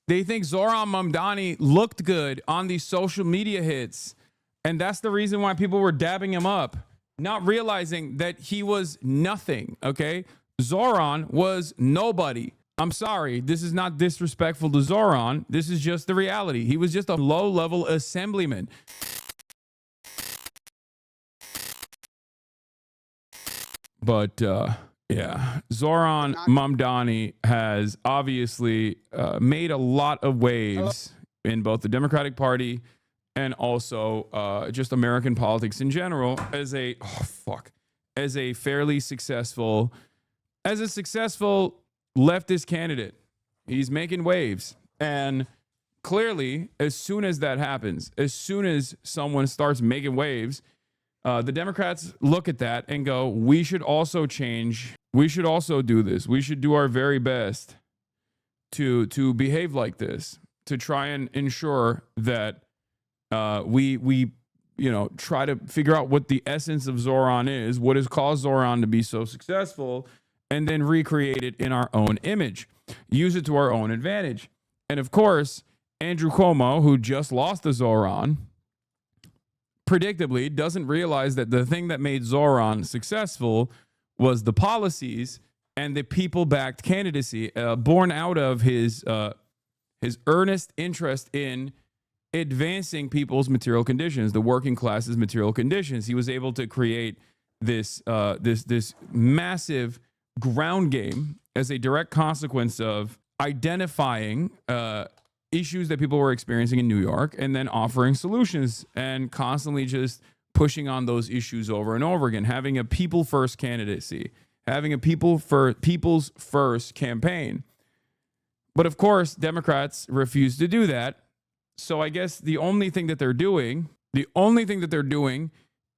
They think Zoron Mumdani looked good on these social media hits. And that's the reason why people were dabbing him up, not realizing that he was nothing, okay? Zoron was nobody. I'm sorry, this is not disrespectful to Zoron. This is just the reality. He was just a low-level assemblyman. But, yeah, Zoron Mumdani has obviously made a lot of waves in both the Democratic Party and also just American politics in general as a fairly successful, leftist candidate. He's making waves. And clearly, as soon as that happens, as soon as someone starts making waves, the Democrats look at that and go, we should also change. We should also do this. We should do our very best to behave like this, to try and ensure that we try to figure out what the essence of Zoron is, what has caused Zoron to be so successful, and then recreate it in our own image, use it to our own advantage. And of course, Andrew Cuomo, who just lost to Zoron, predictably doesn't realize that the thing that made Zoron successful was the policies and the people-backed candidacy born out of his earnest interest in advancing people's material conditions, the working class's material conditions. He was able to create this massive ground game as a direct consequence of identifying issues that people were experiencing in New York and then offering solutions and constantly just pushing on those issues over and over again, having a people first candidacy, having a people's first campaign. But of course, Democrats refuse to do that. So I guess the only thing that they're doing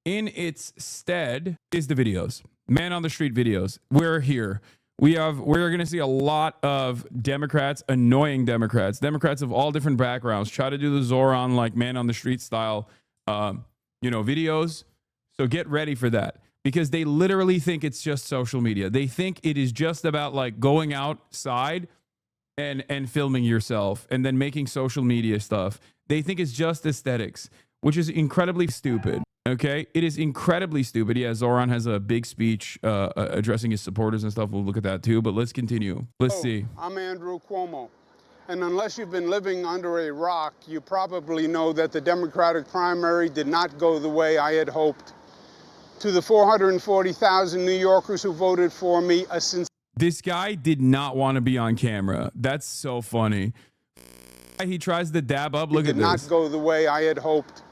in its stead is the videos, man on the street videos. We're here. We're going to see a lot of Democrats, annoying Democrats of all different backgrounds, try to do the Zoron like man on the street style, videos. So get ready for that, because they literally think it's just social media. They think it is just about like going outside and filming yourself and then making social media stuff. They think it's just aesthetics, which is incredibly stupid. Okay, it is incredibly stupid. Yeah, Zoran has a big speech addressing his supporters and stuff. We'll look at that too, but let's continue. Let's see. I'm Andrew Cuomo. And unless you've been living under a rock, you probably know that the Democratic primary did not go the way I had hoped. To the 440,000 New Yorkers who voted for me, this guy did not want to be on camera. That's so funny. He tries to dab up. Look at this. Did not go the way I had hoped.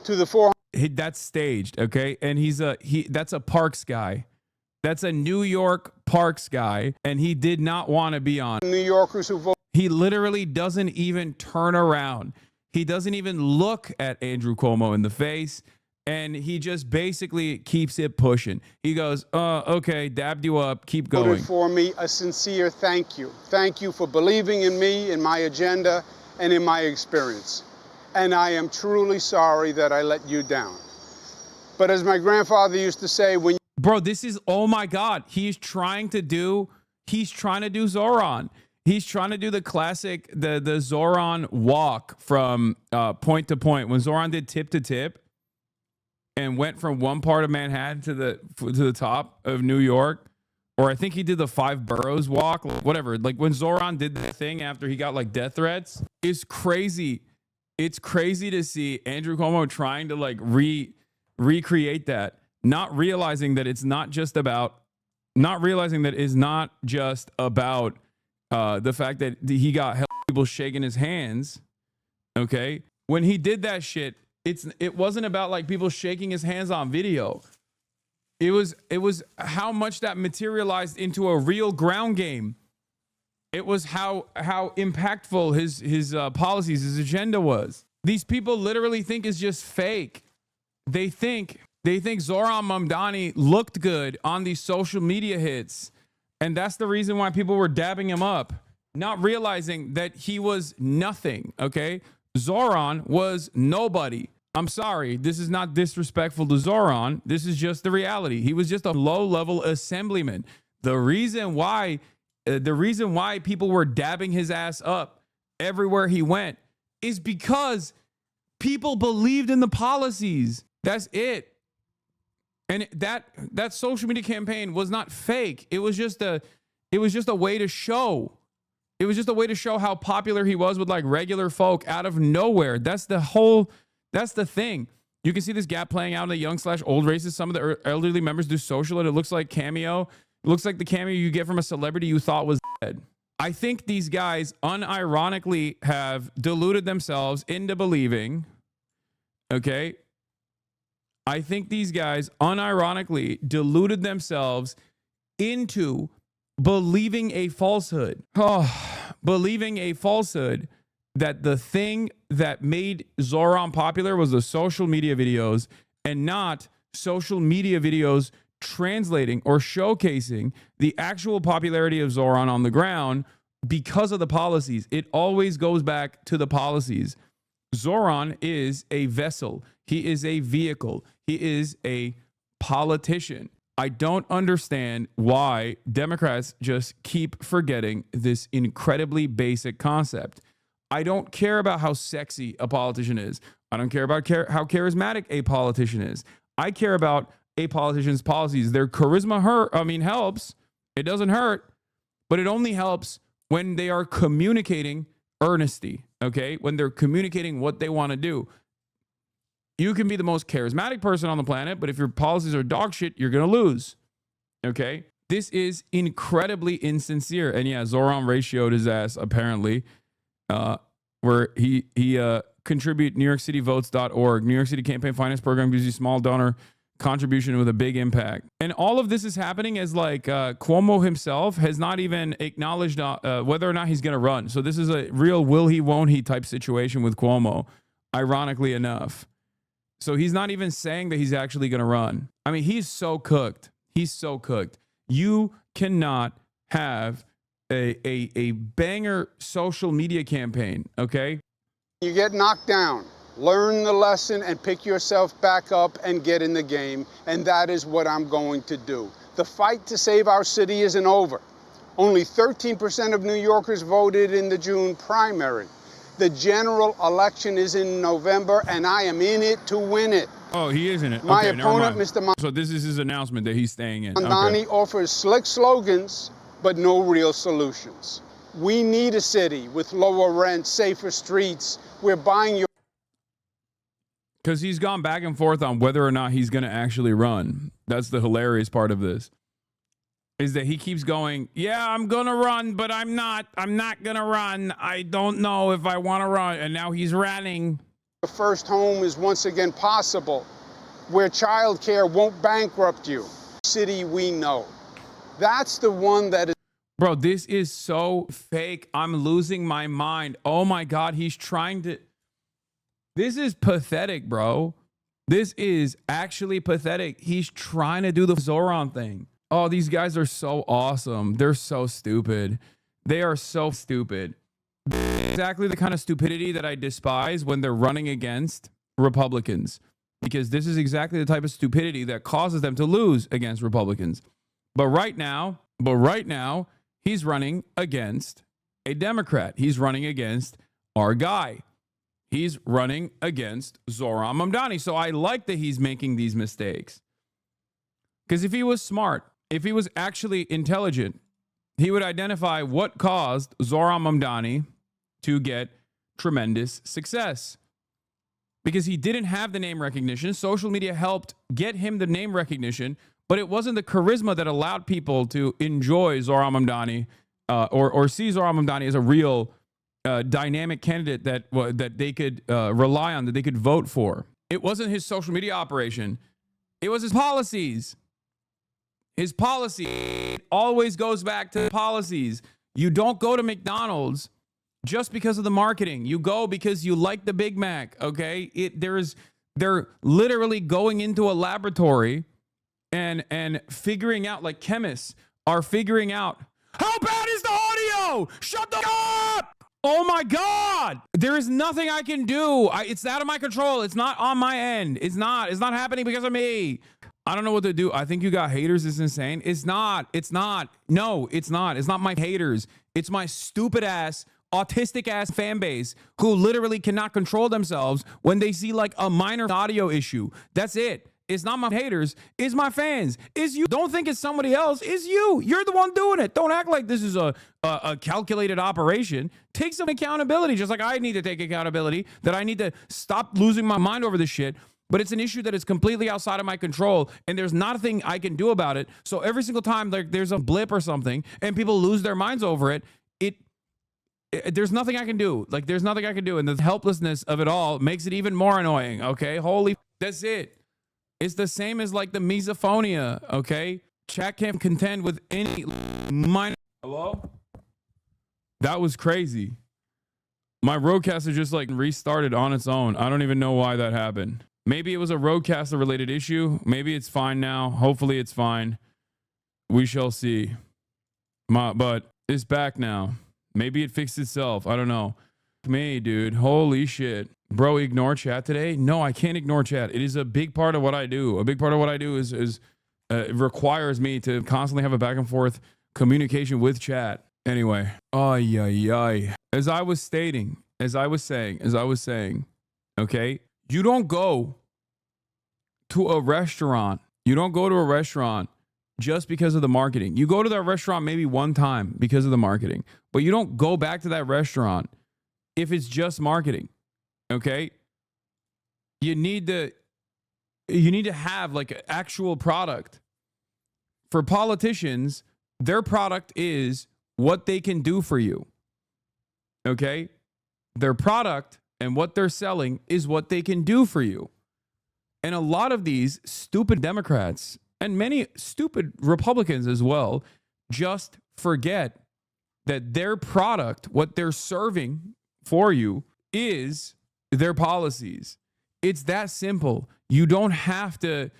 To the that's staged, okay? And that's a Parks guy. That's a New York Parks guy, and he did not want to be on. New Yorkers who vote. He literally doesn't even turn around. He doesn't even look at Andrew Cuomo in the face, and he just basically keeps it pushing. He goes, okay, dabbed you up, keep going. Voted for me, a sincere thank you. Thank you for believing in me, in my agenda, and in my experience. And I am truly sorry that I let you down. But as my grandfather used to say, bro, this is, oh my God, he's trying to do Zoron. He's trying to do the classic, the Zoron walk from point to point. When Zoron did tip to tip and went from one part of Manhattan to the top of New York, or I think he did the 5 boroughs walk, whatever. Like when Zoron did the thing after he got like death threats, it's crazy. It's crazy to see Andrew Cuomo trying to like recreate that, not realizing that it's not just about the fact that he got people shaking his hands. Okay. When he did that shit, it wasn't about like people shaking his hands on video. It was how much that materialized into a real ground game. It was how impactful his policies, his agenda was. These people literally think it's just fake. They think Zoron Mumdani looked good on these social media hits, and that's the reason why people were dabbing him up, not realizing that he was nothing. Okay, Zoron was nobody. I'm sorry, this is not disrespectful to Zoron. This is just the reality. He was just a low-level assemblyman. The reason why people were dabbing his ass up everywhere he went is because people believed in the policies. That's it. And that social media campaign was not fake. It was just a way to show. It was just a way to show how popular he was with like regular folk out of nowhere. That's the thing. You can see this gap playing out in the young/old races. Some of the elderly members do social and it looks like cameo. It looks like the cameo you get from a celebrity you thought was dead. I think these guys unironically have deluded themselves into believing, okay? I think these guys unironically deluded themselves into believing a falsehood. Believing a falsehood that the thing that made Zohran popular was the social media videos and not social media videos translating or showcasing the actual popularity of Zohran on the ground because of the policies. It always goes back to the policies. Zohran is a vessel. He is a vehicle. He is a politician. I don't understand why Democrats just keep forgetting this incredibly basic concept. I don't care about how sexy a politician is. I don't care about how charismatic a politician is. I care about a politician's policies. Their charisma helps. It doesn't hurt, but it only helps when they are communicating earnesty, okay? When they're communicating what they want to do. You can be the most charismatic person on the planet, but if your policies are dog shit, you're going to lose, okay? This is incredibly insincere. And yeah, Zoran ratioed his ass, apparently, where he contribute NewYorkCityVotes.org. New York City Campaign Finance Program gives you small donor contribution with a big impact. And all of this is happening as like Cuomo himself has not even acknowledged whether or not he's going to run. So this is a real will he, won't he type situation with Cuomo, ironically enough. So he's not even saying that he's actually going to run. I mean, he's so cooked. He's so cooked. You cannot have a banger social media campaign, okay? You get knocked down. Learn the lesson and pick yourself back up and get in the game. And that is what I'm going to do. The fight to save our city isn't over. Only 13% of New Yorkers voted in the June primary. The general election is in November, and I am in it to win it. Oh, he is in it. My okay, opponent, Mr. So this is his announcement that he's staying in. Mamdani offers slick slogans, but no real solutions. We need a city with lower rent, safer streets. We're buying your... Because he's gone back and forth on whether or not he's going to actually run. That's the hilarious part of this. Is that he keeps going, yeah, I'm going to run, but I'm not going to run. I don't know if I want to run. And now he's running. The first home is once again possible, where childcare won't bankrupt you. City we know. That's the one that is... Bro, this is so fake. I'm losing my mind. Oh my God, he's trying to... This is pathetic, bro. This is actually pathetic. He's trying to do the Zohran thing. Oh, these guys are so awesome. They're so stupid. They are so stupid. Exactly the kind of stupidity that I despise when they're running against Republicans, because this is exactly the type of stupidity that causes them to lose against Republicans. But right now, he's running against a Democrat. He's running against our guy. He's running against Zoron Mumdani. So I like that he's making these mistakes. Because if he was smart, if he was actually intelligent, he would identify what caused Zoron Mumdani to get tremendous success. Because he didn't have the name recognition. Social media helped get him the name recognition, but it wasn't the charisma that allowed people to enjoy Zoron Mumdani or see Zoron Mumdani as a real dynamic candidate that they could rely on, that they could vote for. It wasn't his social media operation. It was his policies. His policy always goes back to policies. You don't go to McDonald's just because of the marketing. You go because you like the Big Mac, okay? They're literally going into a laboratory and figuring out, like chemists are figuring out, how bad is the audio? Shut the up! Oh my God! There is nothing I can do. It's out of my control. It's not on my end. It's not happening because of me. I don't know what to do. I think you got haters. It's insane. It's not. No, it's not. It's not my haters. It's my stupid ass autistic ass fan base who literally cannot control themselves when they see like a minor audio issue. That's it. It's not my haters. It's my fans. It's you. Don't think it's somebody else. It's you. You're the one doing it. Don't act like this is a calculated operation. Take some accountability, just like I need to take accountability, that I need to stop losing my mind over this shit. But it's an issue that is completely outside of my control, and there's nothing I can do about it. So every single time like there's a blip or something and people lose their minds over it, there's nothing I can do. Like, there's nothing I can do. And the helplessness of it all makes it even more annoying. Okay. That's it. It's the same as like the misophonia. Okay. Chat can't contend with any minor. Hello? That was crazy. My roadcaster just like restarted on its own. I don't even know why that happened. Maybe it was a roadcaster related issue. Maybe it's fine now. Hopefully it's fine. We shall see. But it's back now. Maybe it fixed itself. I don't know. Me, dude. Holy shit. Bro, ignore chat today? No, I can't ignore chat. It is a big part of what I do. A big part of what I do is it requires me to constantly have a back and forth communication with chat. Anyway. As I was saying, okay? You don't go to a restaurant. Just because of the marketing. You go to that restaurant maybe one time because of the marketing, but you don't go back to that restaurant if it's just marketing. Okay? You need to have like an actual product. For politicians, their product is what they can do for you. Okay? Their product and what they're selling is what they can do for you. And a lot of these stupid Democrats and many stupid Republicans as well just forget that their product, what they're serving for you, is their policies. It's that simple. You don't have to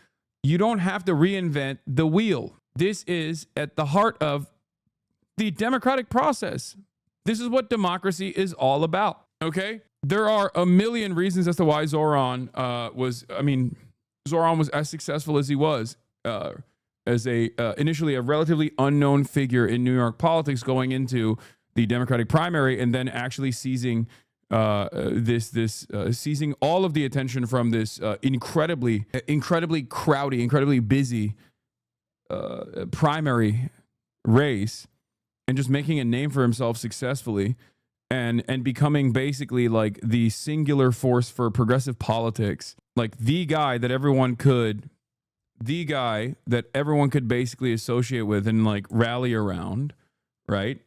reinvent the wheel. This is at the heart of the democratic process. This is what democracy is all about. Okay? There are a million reasons as to why Zoron was as successful as he was. As initially a relatively unknown figure in New York politics, going into the Democratic primary and then actually seizing seizing all of the attention from this incredibly crowdy, incredibly busy primary race, and just making a name for himself successfully, and becoming basically like the singular force for progressive politics, like the guy that everyone could basically associate with and like rally around, right?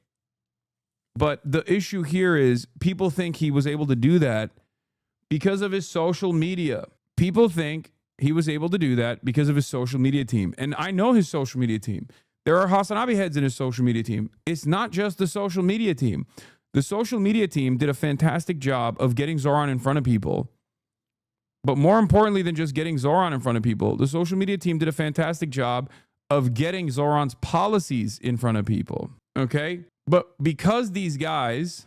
But the issue here is people think he was able to do that because of his social media. People think he was able to do that because of his social media team. And I know his social media team. There are HasanAbi heads in his social media team. It's not just the social media team. The social media team did a fantastic job of getting Zoran in front of people. But more importantly than just getting Zoran in front of people, the social media team did a fantastic job of getting Zoran's policies in front of people. Okay? But because these guys,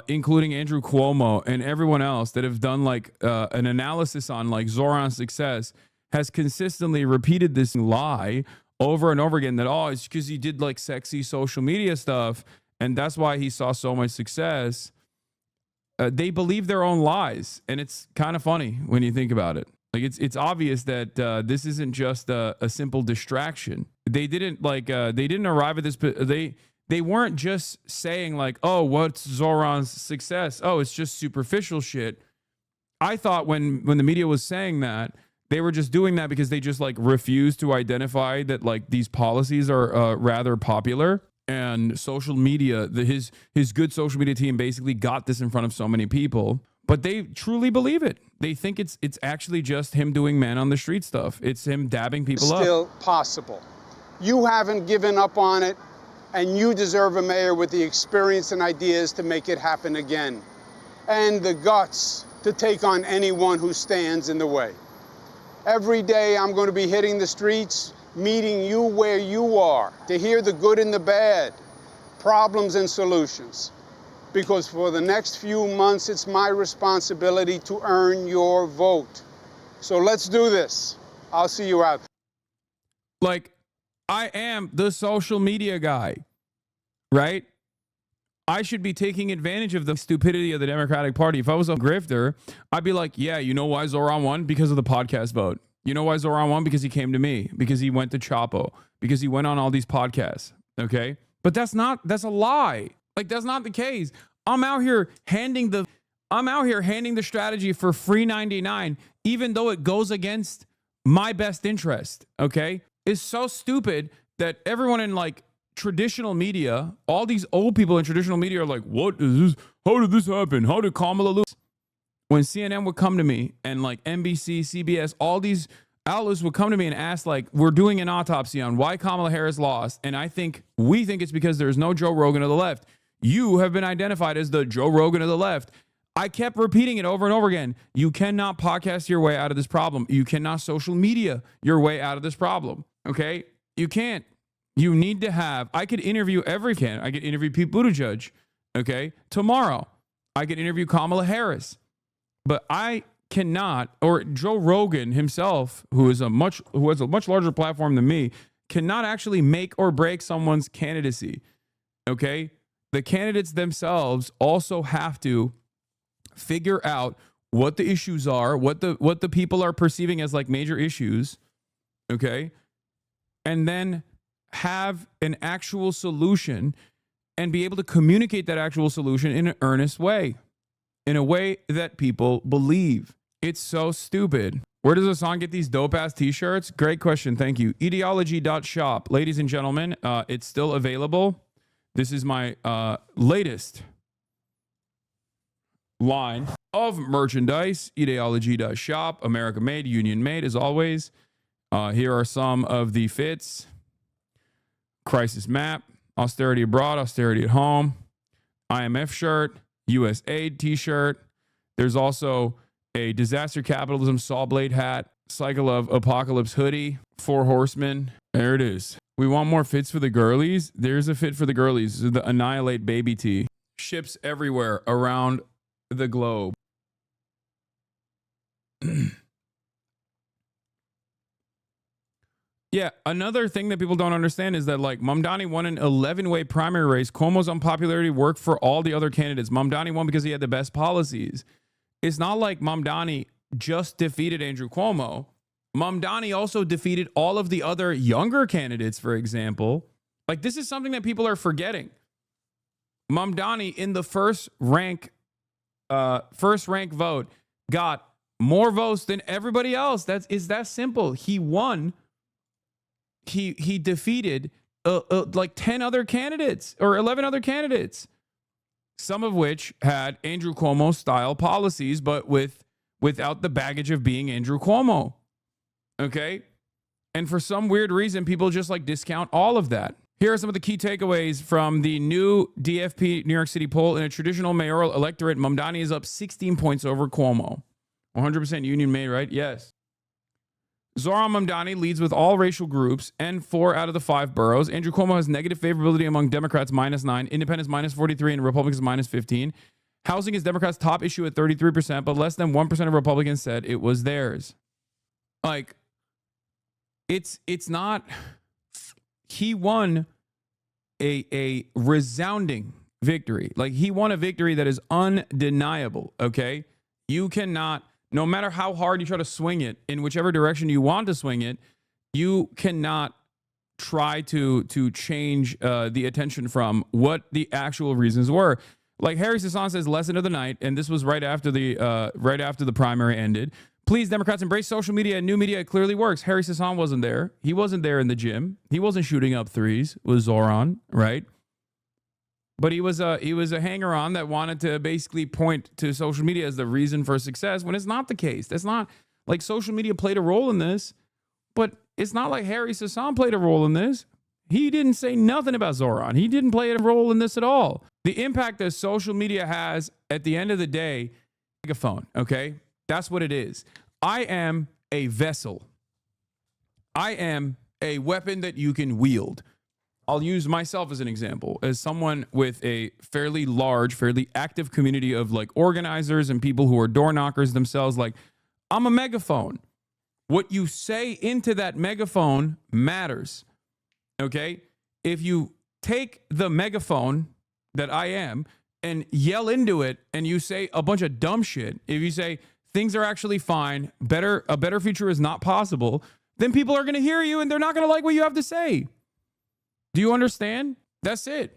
including Andrew Cuomo and everyone else that have done like an analysis on like Zoran's success, has consistently repeated this lie over and over again that, oh, it's because he did like sexy social media stuff and that's why he saw so much success. They believe their own lies, and it's kind of funny when you think about it. Like it's obvious that this isn't just a simple distraction. They didn't arrive at this. They weren't just saying like, oh, what's Zoran's success? Oh, it's just superficial shit. I thought when the media was saying that, they were just doing that because they just like refused to identify that like these policies are rather popular. And social media, his good social media team basically got this in front of so many people, but they truly believe it. They think it's actually just him doing man on the street stuff. It's him dabbing people up. Still possible. You haven't given up on it, and you deserve a mayor with the experience and ideas to make it happen again, and the guts to take on anyone who stands in the way. Every day I'm going to be hitting the streets, meeting you where you are, to hear the good and the bad, problems and solutions. Because for the next few months, it's my responsibility to earn your vote. So let's do this. I'll see you out there. Like, I am the social media guy, right? I should be taking advantage of the stupidity of the Democratic Party. If I was a grifter, I'd be like, yeah, you know why Zoran won? Because of the podcast vote. You know why Zoran won? Because he came to me, because he went to Chapo, because he went on all these podcasts. Okay. But that's a lie. Like, that's not the case. I'm out here handing the strategy for free 99, even though it goes against my best interest. Okay. It's so stupid that everyone in like traditional media, all these old people in traditional media are like, what is this? How did this happen? How did Kamala lose? When CNN would come to me and like NBC, CBS, all these outlets would come to me and ask, like, we're doing an autopsy on why Kamala Harris lost. And we think it's because there's no Joe Rogan of the left. You have been identified as the Joe Rogan of the left. I kept repeating it over and over again. You cannot podcast your way out of this problem. You cannot social media your way out of this problem. Okay? You can't. You need to have, I could interview I could interview Pete Buttigieg. Okay? Tomorrow, I could interview Kamala Harris. But I cannot, or Joe Rogan himself, who has a much larger platform than me, cannot actually make or break someone's candidacy. Okay? The candidates themselves also have to figure out what the issues are, what the people are perceiving as like major issues. Okay? And then have an actual solution and be able to communicate that actual solution in an earnest way. In a way that people believe. It's so stupid. Where does Hasan get these dope-ass t-shirts? Great question. Thank you. Ideology.shop. Ladies and gentlemen, it's still available. This is my latest line of merchandise. Ideology.shop. America made, union made, as always. Here are some of the fits. Crisis map. Austerity abroad, austerity at home. IMF shirt. U.S. aid t-shirt. There's also a disaster capitalism saw blade hat, cycle of apocalypse hoodie, 4 horsemen. There it is. We want more fits for the girlies. There's a fit for the girlies. The Annihilate baby tee. Ships everywhere around the globe. Yeah, another thing that people don't understand is that, like, Mamdani won an 11-way primary race. Cuomo's unpopularity worked for all the other candidates. Mamdani won because he had the best policies. It's not like Mamdani just defeated Andrew Cuomo. Mamdani also defeated all of the other younger candidates, for example. Like, this is something that people are forgetting. Mamdani, in the first rank vote, got more votes than everybody else. It's that simple. He won. He defeated like 10 other candidates or 11 other candidates, some of which had Andrew Cuomo style policies, but without the baggage of being Andrew Cuomo. Okay. And for some weird reason, people just like discount all of that. Here are some of the key takeaways from the new DFP New York City poll. In a traditional mayoral electorate, Mamdani is up 16 points over Cuomo. 100% union made, right? Yes. Zoron Mumdani leads with all racial groups and 4 out of the 5 boroughs. Andrew Cuomo has negative favorability among Democrats, -9, Independents, -43, and Republicans, -15. Housing is Democrats' top issue at 33%, but less than 1% of Republicans said it was theirs. Like, it's not... He won a resounding victory. Like, he won a victory that is undeniable, okay? You cannot... No matter how hard you try to swing it in whichever direction you want to swing it, you cannot try to change the attention from what the actual reasons were. Like Harry Hasan says, lesson of the night, and this was right after the primary ended. Please, Democrats, embrace social media and new media. It clearly works. Harry Hasan wasn't there. He wasn't there in the gym. He wasn't shooting up threes with Zoran, right? But he was a hanger-on that wanted to basically point to social media as the reason for success when it's not the case. That's not like social media played a role in this, but it's not like Harry Hasan played a role in this. He didn't say nothing about Zoran. He didn't play a role in this at all. The impact that social media has at the end of the day, megaphone, okay? That's what it is. I am a vessel. I am a weapon that you can wield. I'll use myself as an example, as someone with a fairly large, fairly active community of like organizers and people who are door knockers themselves. Like, I'm a megaphone. What you say into that megaphone matters. Okay? If you take the megaphone that I am and yell into it and you say a bunch of dumb shit, if you say things are actually fine, a better future is not possible, then people are going to hear you and they're not going to like what you have to say. Do you understand? That's it.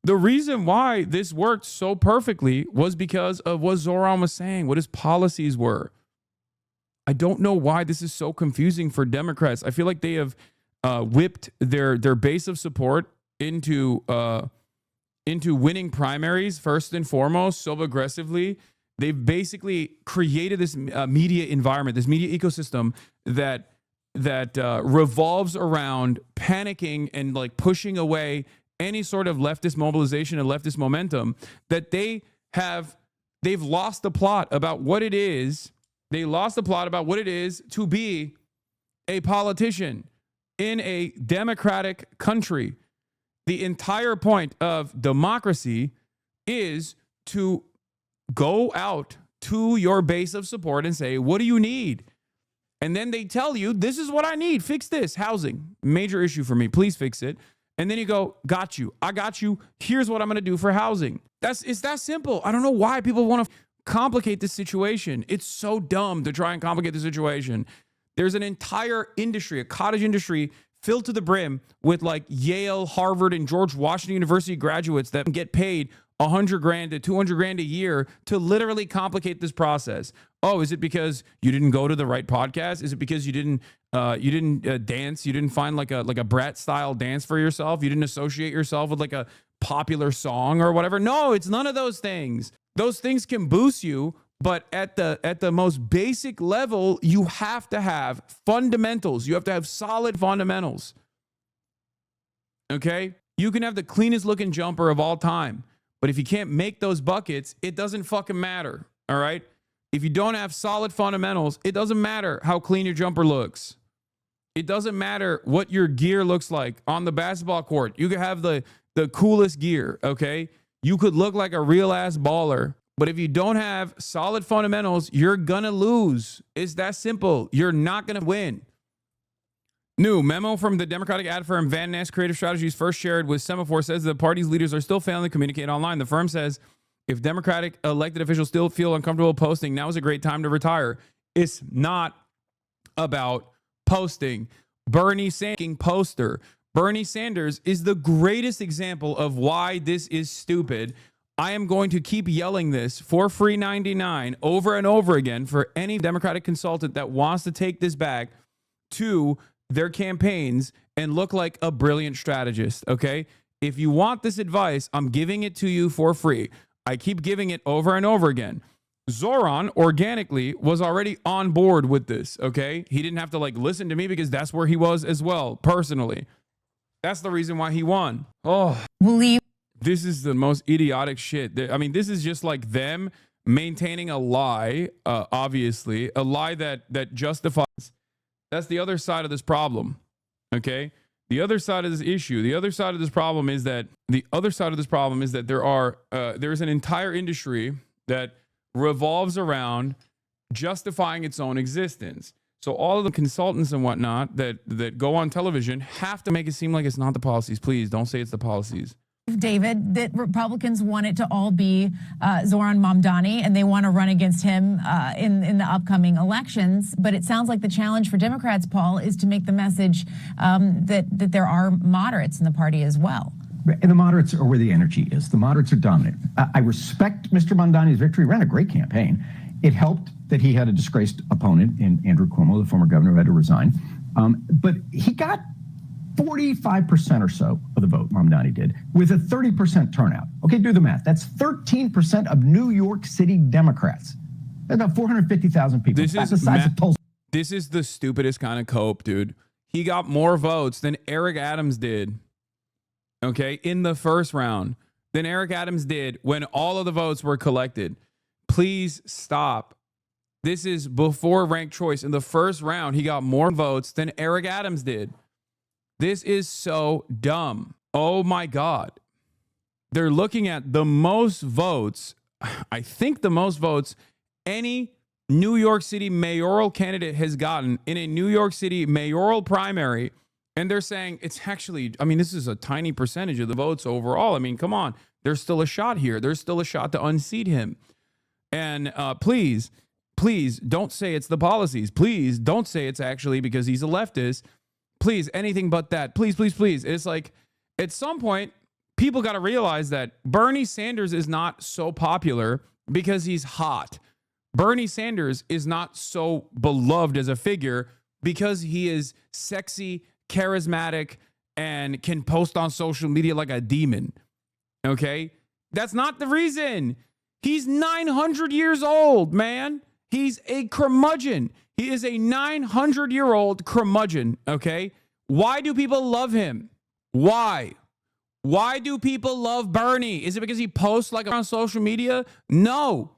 The reason why this worked so perfectly was because of what Zoran was saying, what his policies were. I don't know why this is so confusing for Democrats. I feel like they have whipped their base of support into winning primaries first and foremost so aggressively. They've basically created this media environment, this media ecosystem that revolves around panicking and like pushing away any sort of leftist mobilization and leftist momentum, that they've lost the plot about what it is. They lost the plot about what it is to be a politician in a democratic country. The entire point of democracy is to go out to your base of support and say, what do you need? And then they tell you, this is what I need. Fix this. Housing, major issue for me. Please fix it. And then you go, got you. I got you. Here's what I'm going to do for housing. It's that simple. I don't know why people want to complicate this situation. It's so dumb to try and complicate the situation. There's an entire industry, a cottage industry filled to the brim with like Yale, Harvard, and George Washington University graduates that get paid $100,000 to $200,000 a year to literally complicate this process. Oh, is it because you didn't go to the right podcast? Is it because you didn't dance? You didn't find like a brat style dance for yourself? You didn't associate yourself with like a popular song or whatever? No, it's none of those things. Those things can boost you, but at the most basic level, you have to have fundamentals. You have to have solid fundamentals. Okay? You can have the cleanest looking jumper of all time, but if you can't make those buckets, it doesn't fucking matter. All right? If you don't have solid fundamentals, it doesn't matter how clean your jumper looks. It doesn't matter what your gear looks like on the basketball court. You could have the coolest gear, okay? You could look like a real ass baller, but if you don't have solid fundamentals, you're gonna lose. It's that simple. You're not gonna win. New memo from the Democratic ad firm Van Ness Creative Strategies, first shared with Semaphore, says the party's leaders are still failing to communicate online. The firm says if Democratic elected officials still feel uncomfortable posting, now is a great time to retire. It's not about posting. Bernie Sanders poster. Bernie Sanders is the greatest example of why this is stupid. I am going to keep yelling this for free 99 over and over again for any Democratic consultant that wants to take this back to their campaigns and look like a brilliant strategist, okay? If you want this advice, I'm giving it to you for free. I keep giving it over and over again. Zoran organically was already on board with this, okay? He didn't have to like listen to me because that's where he was as well, personally. That's the reason why he won. Oh, this is the most idiotic shit. I mean, this is just like them maintaining a lie, obviously, a lie that justifies. That's the other side of this problem, okay? The other side of this issue, the other side of this problem is that there's an entire industry that revolves around justifying its own existence. So all of the consultants and whatnot that go on television have to make it seem like it's not the policies. Please don't say it's the policies. David, that Republicans want it to all be Zoron Mumdani, and they want to run against him in the upcoming elections. But it sounds like the challenge for Democrats, Paul, is to make the message that there are moderates in the party as well. And the moderates are where the energy is. The moderates are dominant. I respect Mr. Mamdani's victory. He ran a great campaign. It helped that he had a disgraced opponent in Andrew Cuomo, the former governor who had to resign. But he got 45% or so of the vote, Mamdani did, with a 30% turnout. Okay, do the math. That's 13% of New York City Democrats. That's about 450,000 people. That's the size of Tulsa. This is the stupidest kind of cope, dude. He got more votes than Eric Adams did, okay, in the first round, than Eric Adams did when all of the votes were collected. Please stop. This is before ranked choice. In the first round, he got more votes than Eric Adams did. This is so dumb. Oh my God. They're looking at the most votes, I think the most votes any New York City mayoral candidate has gotten in a New York City mayoral primary, And they're saying it's actually, I mean, this is a tiny percentage of the votes overall. I mean, come on. There's still a shot here. There's still a shot to unseat him. And please don't say it's the policies. Please don't say it's actually because he's a leftist. Please, anything but that. Please. It's like at some point, people got to realize that Bernie Sanders is not so popular because he's hot. Bernie Sanders is not so beloved as a figure because he is sexy, charismatic, and can post on social media like a demon. Okay? That's not the reason. He's 900 years old, man. He's a curmudgeon. He is a 900-year-old curmudgeon, okay? Why do people love him? Why? Why do people love Bernie? Is it because he posts like on social media? No.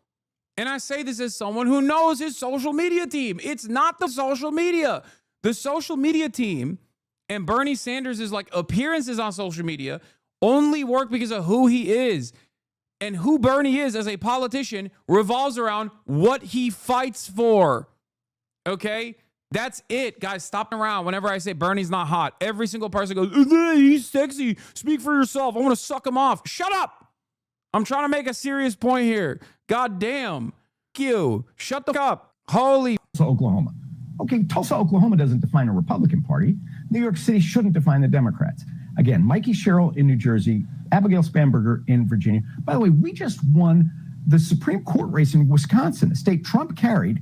And I say this as someone who knows his social media team. It's not the social media. The social media team and Bernie Sanders' like appearances on social media only work because of who he is. And who Bernie is as a politician revolves around what he fights for. Okay? That's it. Guys, stop around. Whenever I say Bernie's not hot, every single person goes, he's sexy. Speak for yourself. I want to suck him off. Shut up. I'm trying to make a serious point here. God damn. You. Shut the fuck up. Holy. Tulsa, Oklahoma. Okay, Tulsa, Oklahoma doesn't define a Republican Party. New York City shouldn't define the Democrats. Again, Mikey Sherrill in New Jersey, Abigail Spanberger in Virginia. By the way, we just won the Supreme Court race in Wisconsin, a state Trump carried.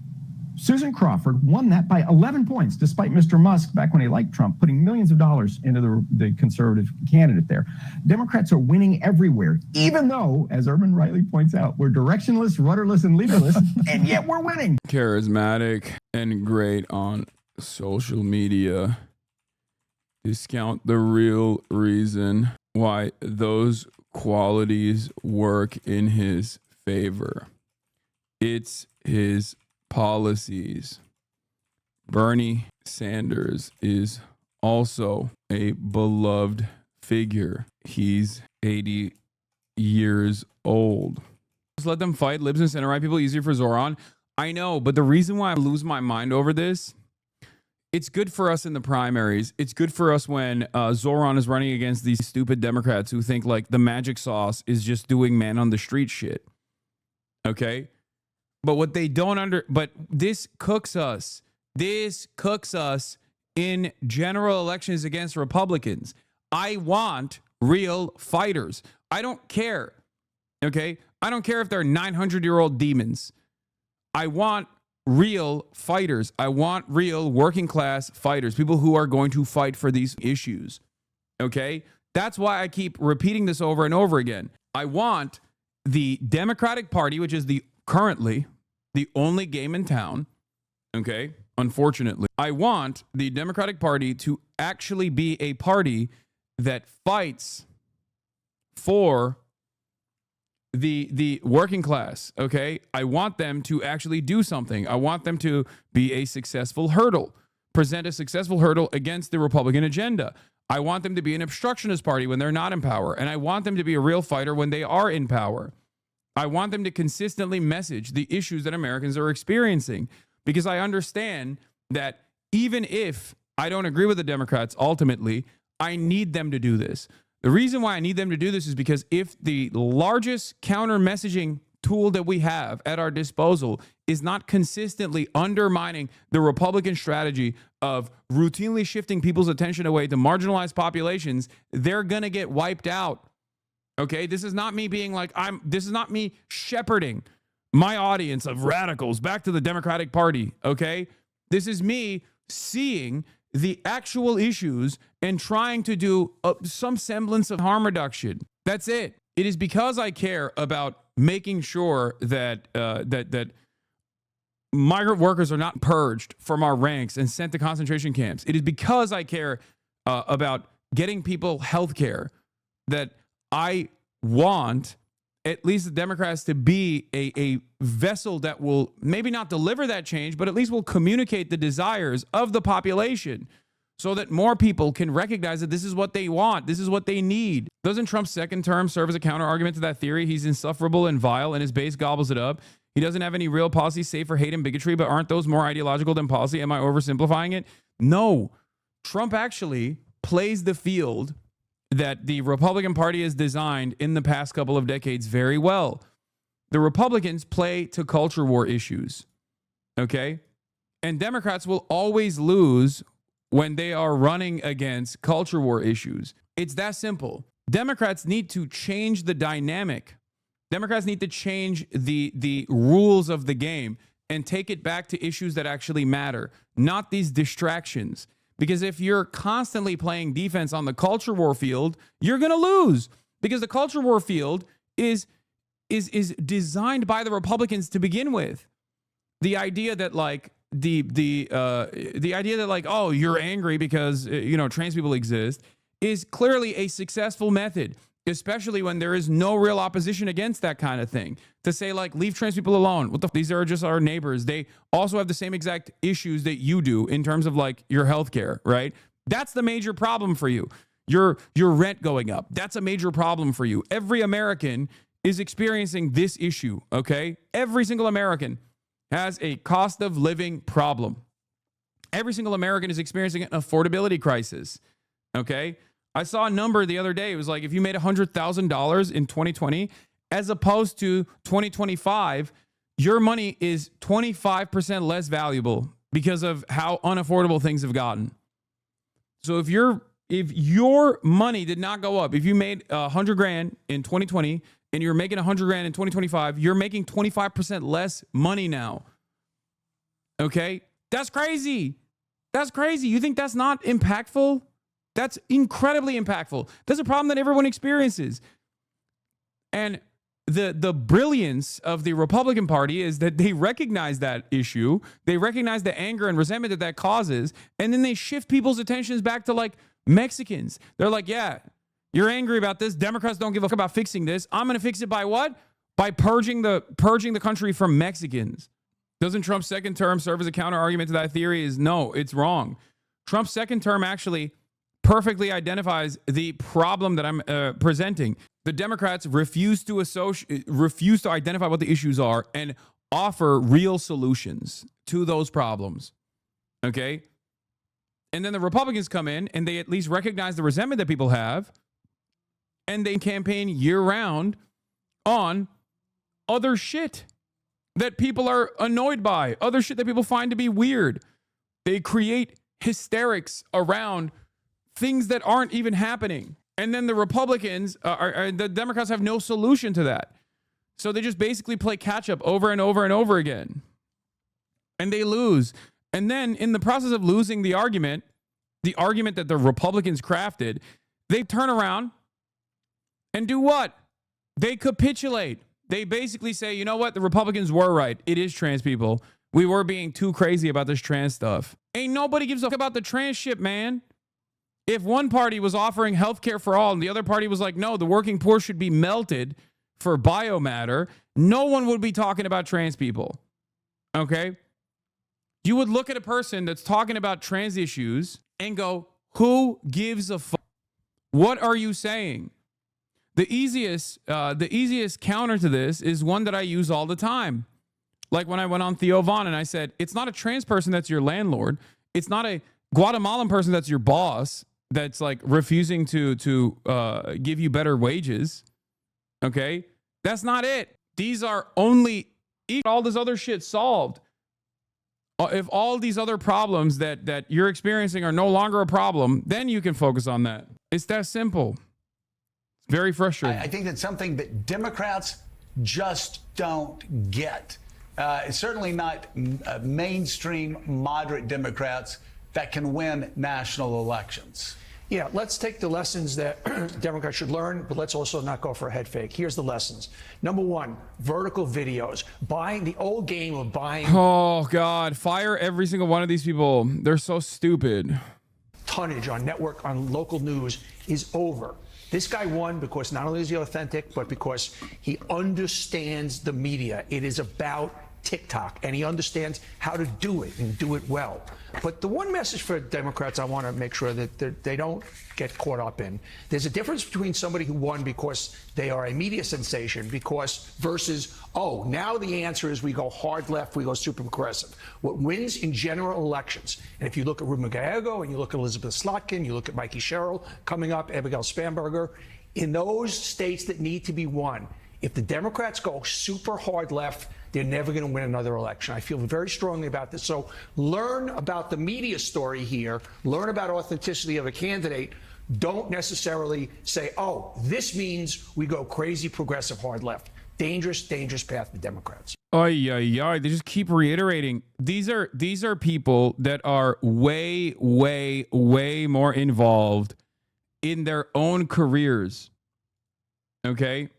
Susan Crawford won that by 11 points, despite Mr. Musk, back when he liked Trump, putting millions of dollars into the conservative candidate there. Democrats are winning everywhere, even though, as Urban Riley points out, we're directionless, rudderless, and leaderless, and yet we're winning. Charismatic and great on social media. Discount the real reason why those qualities work in his favor. It's his policies. Bernie Sanders is also a beloved figure. He's 80 years old. Just let them fight. Libs and center right people easier for Zoran. I know, but the reason why I lose my mind over this, it's good for us in the primaries. It's good for us when Zoran is running against these stupid Democrats who think like the magic sauce is just doing man on the street shit. Okay? But what they don't but this cooks us. This cooks us in general elections against Republicans. I want real fighters. I don't care. Okay? I don't care if they're 900-year-old demons. I want real fighters. I want real working class fighters, people who are going to fight for these issues. Okay? That's why I keep repeating this over and over again. I want the Democratic Party, which is currently the only game in town. Okay? Unfortunately, I want the Democratic Party to actually be a party that fights for the working class, okay? I want them to actually do something. I want them to be a successful hurdle, present a successful hurdle against the Republican agenda. I want them to be an obstructionist party when they're not in power, and I want them to be a real fighter when they are in power. I want them to consistently message the issues that Americans are experiencing, because I understand that even if I don't agree with the Democrats ultimately, I need them to do this. The reason why I need them to do this is because if the largest counter messaging tool that we have at our disposal is not consistently undermining the Republican strategy of routinely shifting people's attention away to marginalized populations, they're going to get wiped out. Okay, this is not me being like, this is not me shepherding my audience of radicals back to the Democratic Party. Okay, this is me seeing the actual issues and trying to do some semblance of harm reduction. That's it. It is because I care about making sure that that migrant workers are not purged from our ranks and sent to concentration camps. It is because I care about getting people health care that I want at least the Democrats to be a vessel that will maybe not deliver that change, but at least will communicate the desires of the population so that more people can recognize that this is what they want. This is what they need. Doesn't Trump's second term serve as a counter argument to that theory? He's insufferable and vile and his base gobbles it up. He doesn't have any real policies safe for hate and bigotry, but aren't those more ideological than policy? Am I oversimplifying it? No. Trump actually plays the field that the Republican Party has designed in the past couple of decades very well. The Republicans play to culture war issues, okay? And Democrats will always lose when they are running against culture war issues. It's that simple. Democrats need to change the dynamic. Democrats need to change the rules of the game and take it back to issues that actually matter, not these distractions. Because if you're constantly playing defense on the culture war field, you're going to lose. Because the culture war field is designed by the Republicans to begin with. The idea that like the idea that like, oh, you're angry because trans people exist is clearly a successful method, especially when there is no real opposition against that kind of thing. To say like, leave trans people alone. These are just our neighbors. They also have the same exact issues that you do in terms of like your healthcare, right? That's the major problem for you. Your rent going up. That's a major problem for you. Every American is experiencing this issue, okay? Every single American has a cost of living problem. Every single American is experiencing an affordability crisis, okay? I saw a number the other day. It was like if you made $100,000 in 2020, as opposed to 2025, your money is 25% less valuable because of how unaffordable things have gotten. So if your money did not go up, if you made $100,000 in 2020 and you're making $100,000 in 2025, you're making 25% less money now. Okay? That's crazy. That's crazy. You think that's not impactful? That's incredibly impactful. That's a problem that everyone experiences. And the brilliance of the Republican Party is that they recognize that issue. They recognize the anger and resentment that causes. And then they shift people's attentions back to like Mexicans. They're like, yeah, you're angry about this. Democrats don't give a fuck about fixing this. I'm going to fix it by what? By purging the country from Mexicans. Doesn't Trump's second term serve as a counter argument to that theory? Is no, it's wrong. Trump's second term actually perfectly identifies the problem that I'm presenting. The Democrats refuse to identify what the issues are and offer real solutions to those problems. Okay? And then the Republicans come in and they at least recognize the resentment that people have, and they campaign year-round on other shit that people are annoyed by, other shit that people find to be weird. They create hysterics around things that aren't even happening. And then the Republicans, the Democrats have no solution to that. So they just basically play catch-up over and over and over again. And they lose. And then in the process of losing the argument that the Republicans crafted, they turn around and do what? They capitulate. They basically say, you know what? The Republicans were right. It is trans people. We were being too crazy about this trans stuff. Ain't nobody gives a fuck about the trans shit, man. If one party was offering healthcare for all and the other party was like, no, the working poor should be melted for biomatter, no one would be talking about trans people. Okay? You would look at a person that's talking about trans issues and go, who gives a fuck? What are you saying? The easiest counter to this is one that I use all the time. Like when I went on Theo Vaughn and I said, it's not a trans person that's your landlord. It's not a Guatemalan person that's your boss that's like refusing to give you better wages. Okay? That's not it. These are only all this other shit solved. If all these other problems that you're experiencing are no longer a problem, then you can focus on that. It's that simple. It's very frustrating. I think that's something that Democrats just don't get. It's certainly not mainstream moderate Democrats that can win national elections. Yeah, let's take the lessons that Democrats should learn, but let's also not go for a head fake. Here's the lessons. Number one, vertical videos. Buying the old game of buying. Oh, God. Fire every single one of these people. They're so stupid. Tonnage on network, on local news is over. This guy won because not only is he authentic, but because he understands the media. It is about TikTok, and he understands how to do it and do it well. But the one message for Democrats I want to make sure that they don't get caught up in, there's a difference between somebody who won because they are a media sensation versus, oh, now the answer is we go hard left, we go super progressive. What wins in general elections, and if you look at Ruben Gallego and you look at Elizabeth Slotkin, you look at Mikey Sherrill coming up, Abigail Spanberger, in those states that need to be won, if the Democrats go super hard left, they're never going to win another election. I feel very strongly about this. So learn about the media story here. Learn about authenticity of a candidate. Don't necessarily say, oh, this means we go crazy progressive hard left. Dangerous, dangerous path for Democrats. They just keep reiterating. These are people that are way, way, way more involved in their own careers. Okay?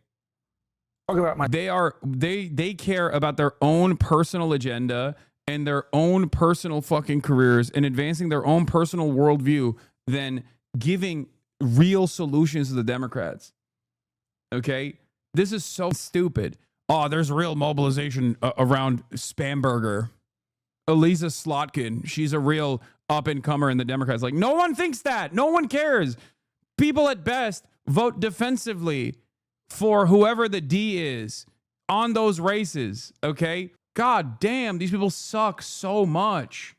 They care about their own personal agenda and their own personal fucking careers and advancing their own personal worldview than giving real solutions to the Democrats. Okay? This is so stupid. Oh, there's real mobilization around Spamberger. Elisa Slotkin, she's a real up-and-comer in the Democrats. Like, no one thinks that. No one cares. People at best vote defensively for whoever the D is on those races, okay? God damn, these people suck so much.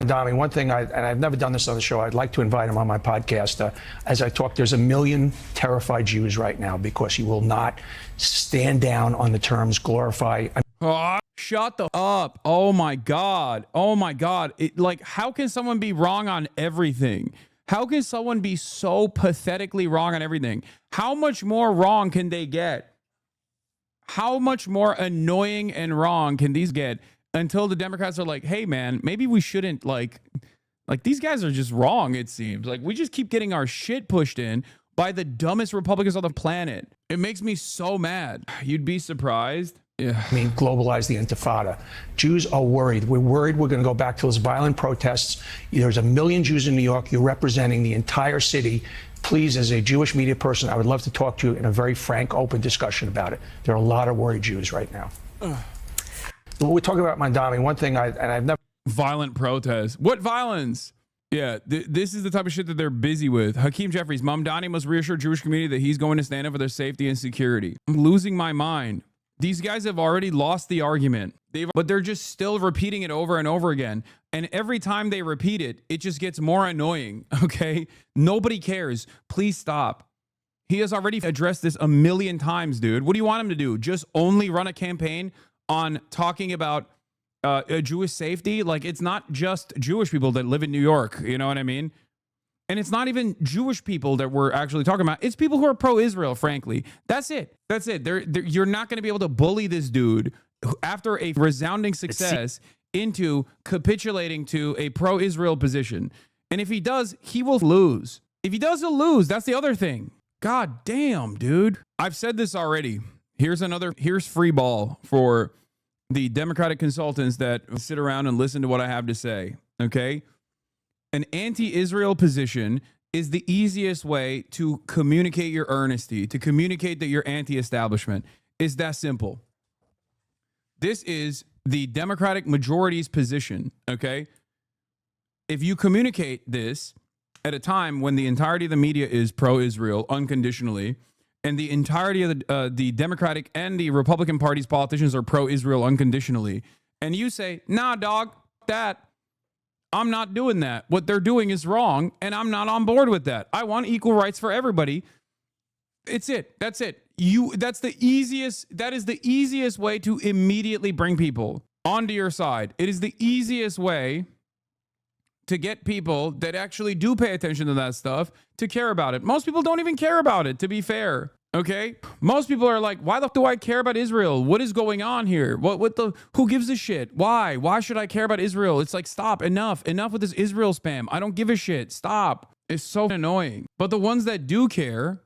Mamdani, one thing, and I've never done this on the show, I'd like to invite him on my podcast. As I talk, there's 1 million terrified Jews right now because you will not stand down on the terms glorify. Oh, shut the up. Oh my God. Oh my God. How can someone be wrong on everything? How can someone be so pathetically wrong on everything? How much more wrong can they get? How much more annoying and wrong can these get until the Democrats are like, hey, man, maybe we shouldn't like these guys are just wrong, it seems. Like, we just keep getting our shit pushed in by the dumbest Republicans on the planet. It makes me so mad. You'd be surprised. Yeah. I mean, globalize the intifada. Jews are worried. We're worried we're going to go back to those violent protests. There's 1 million Jews in New York. You're representing the entire city. Please, as a Jewish media person, I would love to talk to you in a very frank, open discussion about it. There are a lot of worried Jews right now. When we're talking about Mamdani, one thing I've never... Violent protests. What violence? Yeah, this is the type of shit that they're busy with. Hakeem Jeffries, Mamdani must reassure Jewish community that he's going to stand up for their safety and security. I'm losing my mind. These guys have already lost the argument, but they're just still repeating it over and over again. And every time they repeat it, it just gets more annoying, okay? Nobody cares. Please stop. He has already addressed this 1 million times, dude. What do you want him to do? Just only run a campaign on talking about Jewish safety? Like, it's not just Jewish people that live in New York, you know what I mean? And it's not even Jewish people that we're actually talking about. It's people who are pro-Israel, frankly. That's it. That's it. You're not going to be able to bully this dude after a resounding success into capitulating to a pro-Israel position. And if he does, he will lose. If he does, he'll lose. That's the other thing. God damn, dude. I've said this already. Here's free ball for the Democratic consultants that sit around and listen to what I have to say. Okay? An anti-Israel position is the easiest way to communicate your earnesty, to communicate that you're anti-establishment. It's that simple. This is the Democratic majority's position, okay? If you communicate this at a time when the entirety of the media is pro-Israel unconditionally, and the entirety of the Democratic and the Republican Party's politicians are pro-Israel unconditionally, and you say, nah, dog, that. I'm not doing that. What they're doing is wrong, and I'm not on board with that. I want equal rights for everybody. It's it. That's it. That is the easiest way to immediately bring people onto your side. It is the easiest way to get people that actually do pay attention to that stuff to care about it. Most people don't even care about it, to be fair. Okay? Most people are like, why the fuck do I care about Israel? What is going on here? Who gives a shit? Why? Why should I care about Israel? It's like, stop, enough with this Israel spam. I don't give a shit. Stop. It's so annoying. But the ones that do care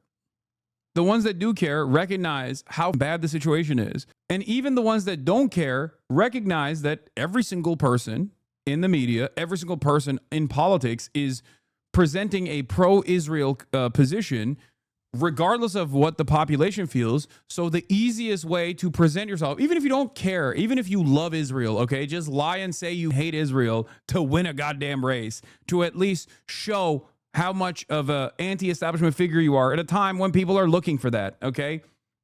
recognize how bad the situation is. And even the ones that don't care recognize that every single person in the media, every single person in politics is presenting a pro-Israel position regardless of what the population feels. So the easiest way to present yourself, even if you don't care, even if you love Israel, okay, just lie and say you hate Israel to win a goddamn race, to at least show how much of a anti-establishment figure you are at a time when people are looking for that, okay?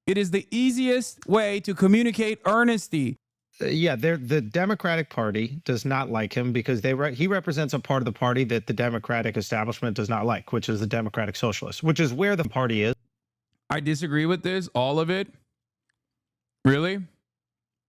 It is the easiest way to communicate earnesty. Yeah, the Democratic Party does not like him because he represents a part of the party that the Democratic establishment does not like, which is the Democratic Socialists, which is where the party is. I disagree with this, all of it. Really?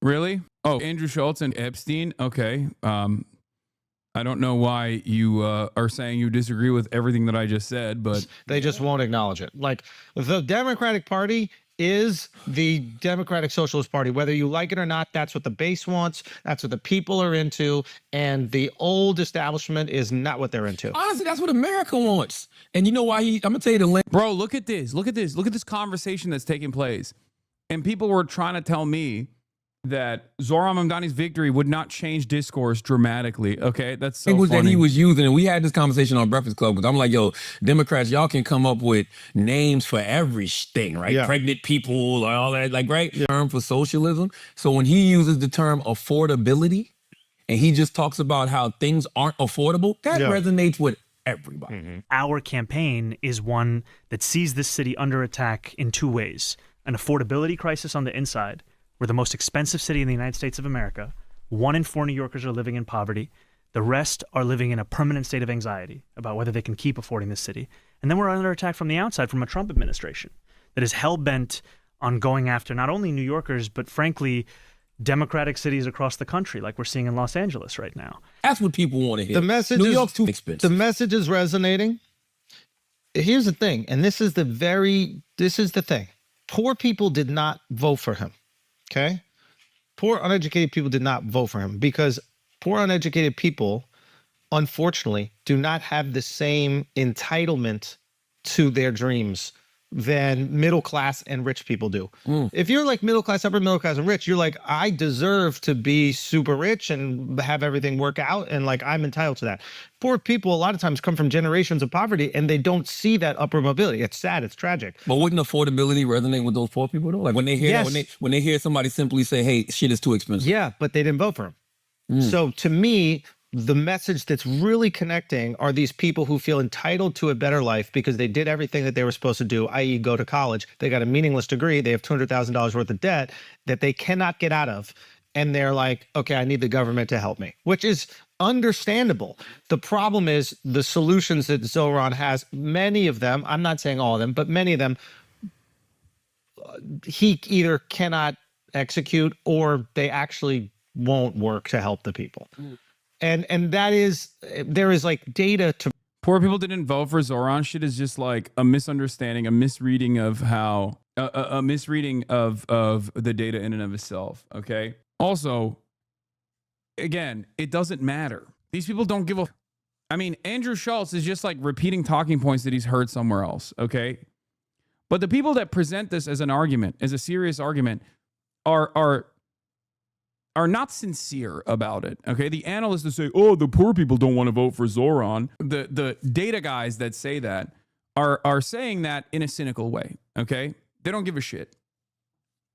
Really? Oh, Andrew Schultz and Epstein? Okay. I don't know why you are saying you disagree with everything that I just said, but They just won't acknowledge it. Like, the Democratic Party is the Democratic Socialist Party. Whether you like it or not, that's what the base wants. That's what the people are into. And the old establishment is not what they're into. Honestly, that's what America wants. And you know why I'm going to tell you the link. bro, look at this. Look at this. Look at this conversation that's taking place. And people were trying to tell me that Zoron Mumdani's victory would not change discourse dramatically. Okay, that's so Language funny. that he was using, and we had this conversation on Breakfast Club, because I'm like, yo, Democrats, y'all can come up with names for everything, right? Yeah. Pregnant people, or all that, like, right? Term for socialism. So when he uses the term affordability, and he just talks about how things aren't affordable, that resonates with everybody. Our campaign is one that sees this city under attack in two ways: an affordability crisis on the inside. We're the most expensive city in the United States of America. 1 in 4 New Yorkers are living in poverty. The rest are living in a permanent state of anxiety about whether they can keep affording this city. And then we're under attack from the outside from a Trump administration that is hell-bent on going after not only New Yorkers, but frankly, democratic cities across the country, like we're seeing in Los Angeles right now. That's what people want to hear. The message New is, York's too expensive. The message is resonating. Here's the thing, and this is the thing. Poor people did not vote for him. Okay? Poor, uneducated people did not vote for him because poor, uneducated people, unfortunately, do not have the same entitlement to their dreams than middle class and rich people do. If you're like middle class, upper middle class, and rich, you're like, I deserve to be super rich and have everything work out, and like I'm entitled to that. Poor people a lot of times come from generations of poverty and they don't see that upper mobility. It's sad, it's tragic. But wouldn't affordability resonate with those poor people though? Like when they hear that, when they hear somebody simply say, "Hey, shit is too expensive." Yeah, but they didn't vote for him. So to me, the message that's really connecting are these people who feel entitled to a better life because they did everything that they were supposed to do, i.e. go to college. They got a meaningless degree. They have $200,000 worth of debt that they cannot get out of. And they're like, okay, I need the government to help me, which is understandable. The problem is the solutions that Zohran has, many of them, I'm not saying all of them, but many of them, he either cannot execute or they actually won't work to help the people. And that is, there is like data to. Poor people didn't vote for Zoran. Shit is just like a misunderstanding, a misreading of how, a misreading of the data in and of itself. Okay. Also, again, it doesn't matter. These people don't give a. I mean, Andrew Schultz is just like repeating talking points that he's heard somewhere else. Okay. But the people that present this as an argument, as a serious argument, are not sincere about it. Okay, the analysts that say, "Oh, the poor people don't want to vote for Zoran," the data guys that say that are saying that in a cynical way. Okay, they don't give a shit.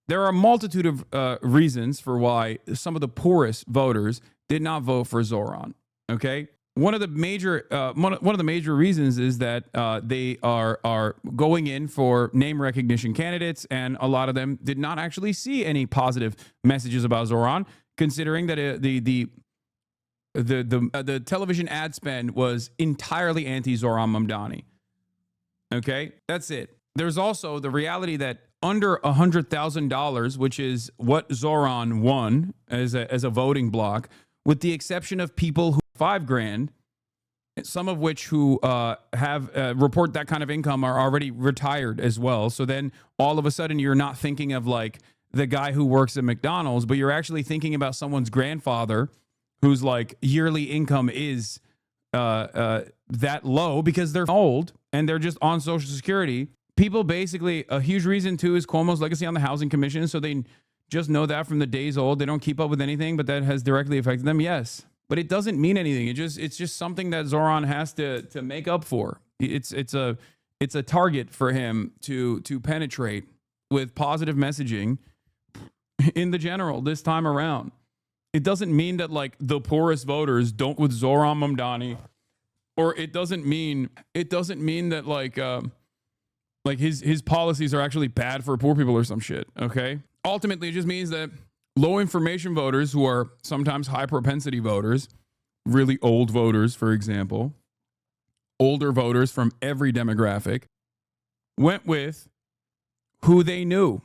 There are a multitude of reasons for why some of the poorest voters did not vote for Zoran. Okay, one of the major reasons is that they are going in for name recognition candidates, and a lot of them did not actually see any positive messages about Zoran, considering that the television ad spend was entirely anti-Zoran Mumdani. Okay, that's it. There's also the reality that under $100,000, which is what Zoran won as a voting block, with the exception of people who $5,000, some of which who have report that kind of income are already retired as well. So then all of a sudden you're not thinking of like the guy who works at McDonald's, but you're actually thinking about someone's grandfather whose like yearly income is that low because they're old and they're just on Social Security. People basically, a huge reason too is Cuomo's legacy on the Housing Commission. So they just know that from the days old. They don't keep up with anything, but that has directly affected them. It's doesn't mean anything. It's just something that Zoran has to make up for. It's a it's a target for him to penetrate with positive messaging in the general this time around. It doesn't mean that like the poorest voters don't with Zoron Mumdani, or it doesn't mean that like his policies are actually bad for poor people or some shit. Okay. Ultimately, it just means that low information voters, who are sometimes high propensity voters, really old voters, for example, older voters from every demographic, went with who they knew.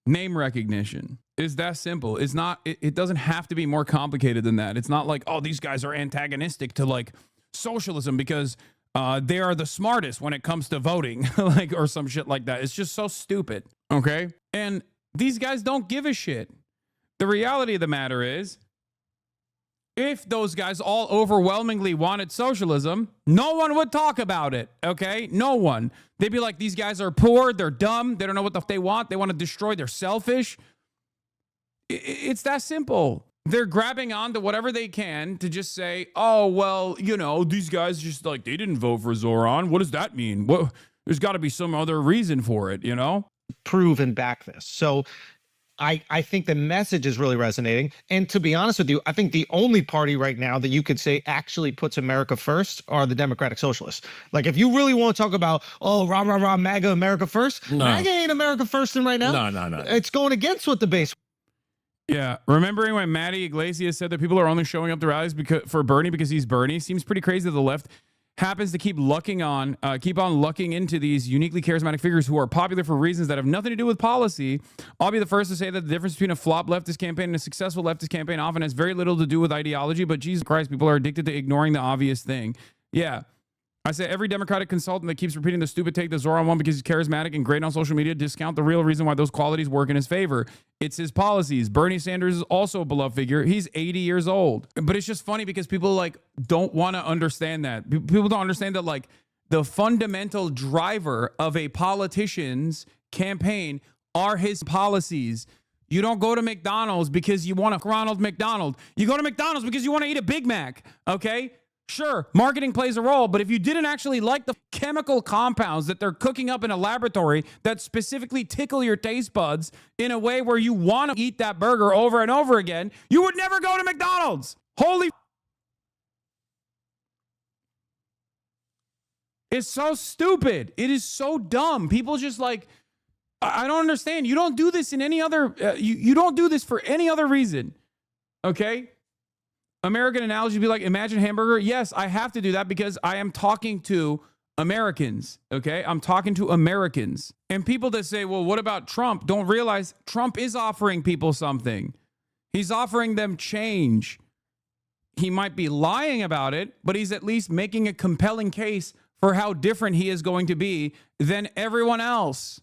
Name recognition. Is that simple. It's not, it doesn't have to be more complicated than that. It's not like, oh, these guys are antagonistic to like socialism because they are the smartest when it comes to voting, like, or some shit like that. It's just so stupid. Okay. And these guys don't give a shit. The reality of the matter is, if those guys all overwhelmingly wanted socialism, no one would talk about it, okay? No one. They'd be like, these guys are poor, they're dumb, they don't know what the f they want to destroy, they're selfish. It's that simple. They're grabbing onto whatever they can to just say, oh, well, you know, these guys just like, they didn't vote for Zoran. What does that mean? What? There's got to be some other reason for it, you know? Prove and back this. So I think the message is really resonating. And to be honest with you, I think the only party right now that you could say actually puts America first are the Democratic Socialists. Like, if you really want to talk about, oh, rah, rah, rah, MAGA, America first, No. MAGA ain't America first in right now. No. It's going against what the base. Yeah, remembering when Matty Iglesias said that people are only showing up to rallies for Bernie because he's Bernie, seems pretty crazy that the left happens to keep on lucking into these uniquely charismatic figures who are popular for reasons that have nothing to do with policy. I'll be the first to say that the difference between a flop leftist campaign and a successful leftist campaign often has very little to do with ideology, but Jesus Christ, people are addicted to ignoring the obvious thing. Yeah. I say every Democratic consultant that keeps repeating the stupid take that Zoran won because he's charismatic and great on social media discount the real reason why those qualities work in his favor. It's his policies. Bernie Sanders is also a beloved figure. He's 80 years old. But it's just funny because people like don't want to understand that. People don't understand that like the fundamental driver of a politician's campaign are his policies. You don't go to McDonald's because you want a Ronald McDonald. You go to McDonald's because you want to eat a Big Mac, okay? Sure, marketing plays a role, but if you didn't actually like the chemical compounds that they're cooking up in a laboratory that specifically tickle your taste buds in a way where you want to eat that burger over and over again, you would never go to McDonald's. Holy... It's so stupid. It is so dumb. People just like... I don't understand. You don't do this in any other... you don't do this for any other reason, okay? American analogy would be like, imagine hamburger. Yes, I have to do that because I am talking to Americans, okay? I'm talking to Americans. And people that say, well, what about Trump? Don't realize Trump is offering people something. He's offering them change. He might be lying about it, but he's at least making a compelling case for how different he is going to be than everyone else.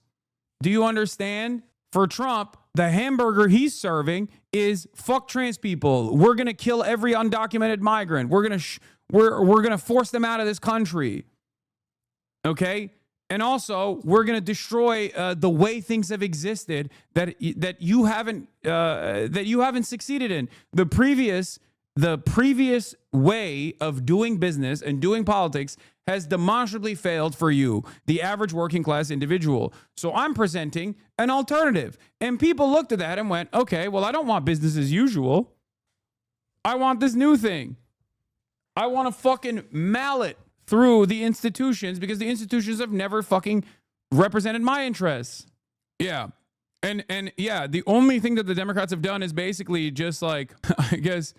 Do you understand? For Trump, the hamburger he's serving is fuck trans people. We're going to kill every undocumented migrant. We're going to force them out of this country. Okay? And also, we're going to destroy the way things have existed that you haven't succeeded in. The previous way of doing business and doing politics has demonstrably failed for you, the average working class individual. So I'm presenting an alternative. And people looked at that and went, okay, well, I don't want business as usual. I want this new thing. I want to fucking mallet through the institutions because the institutions have never fucking represented my interests. Yeah. And yeah, the only thing that the Democrats have done is basically just like, I guess,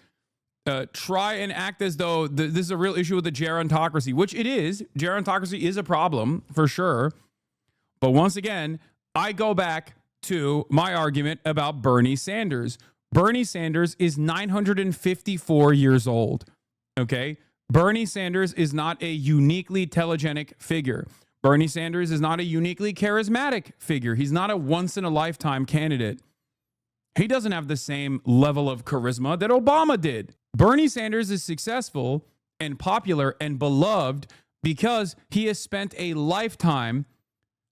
try and act as though this is a real issue with the gerontocracy, which it is. Gerontocracy is a problem for sure. But once again, I go back to my argument about Bernie Sanders. Bernie Sanders is 954 years old. Okay? Bernie Sanders is not a uniquely telegenic figure. Bernie Sanders is not a uniquely charismatic figure. He's not a once-in-a-lifetime candidate. He doesn't have the same level of charisma that Obama did. Bernie Sanders is successful and popular and beloved because he has spent a lifetime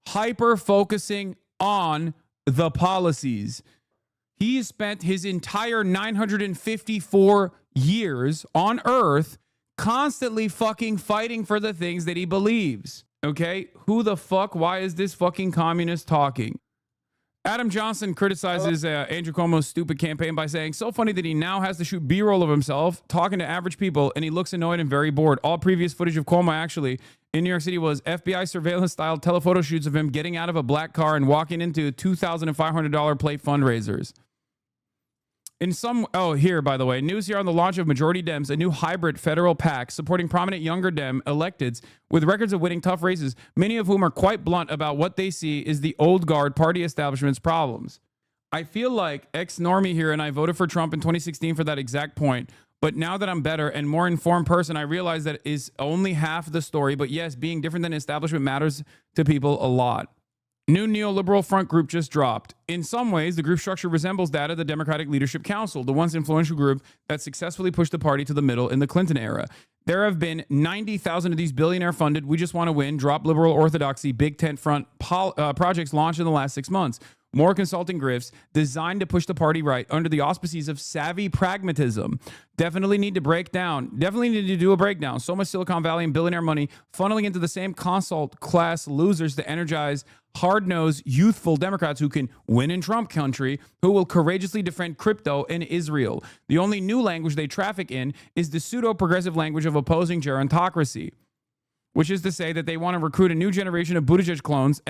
hyper-focusing on the policies. He has spent his entire 954 years on Earth constantly fucking fighting for the things that he believes. Okay? Who the fuck? Why is this fucking communist talking? Adam Johnson criticizes Andrew Cuomo's stupid campaign by saying, so funny that he now has to shoot B-roll of himself talking to average people, and he looks annoyed and very bored. All previous footage of Cuomo actually in New York City was FBI surveillance-style telephoto shoots of him getting out of a black car and walking into $2,500 plate fundraisers. Here, by the way, news here on the launch of Majority Dems, a new hybrid federal PAC supporting prominent younger Dem electeds with records of winning tough races, many of whom are quite blunt about what they see is the old guard party establishment's problems. I feel like ex-normie here, and I voted for Trump in 2016 for that exact point. But now that I'm better and more informed person, I realize that is only half the story. But yes, being different than establishment matters to people a lot. New neoliberal front group just dropped. In some ways, the group structure resembles that of the Democratic Leadership Council, the once influential group that successfully pushed the party to the middle in the Clinton era. There have been 90,000 of these billionaire-funded, we just want to win, drop liberal orthodoxy, big tent front projects launched in the last 6 months. More consulting grifts designed to push the party right under the auspices of savvy pragmatism. Definitely need to break down. Definitely need to do a breakdown. So much Silicon Valley and billionaire money funneling into the same consult class losers to energize hard-nosed, youthful Democrats who can win in Trump country, who will courageously defend crypto and Israel. The only new language they traffic in is the pseudo-progressive language of opposing gerontocracy, which is to say that they want to recruit a new generation of Buttigieg clones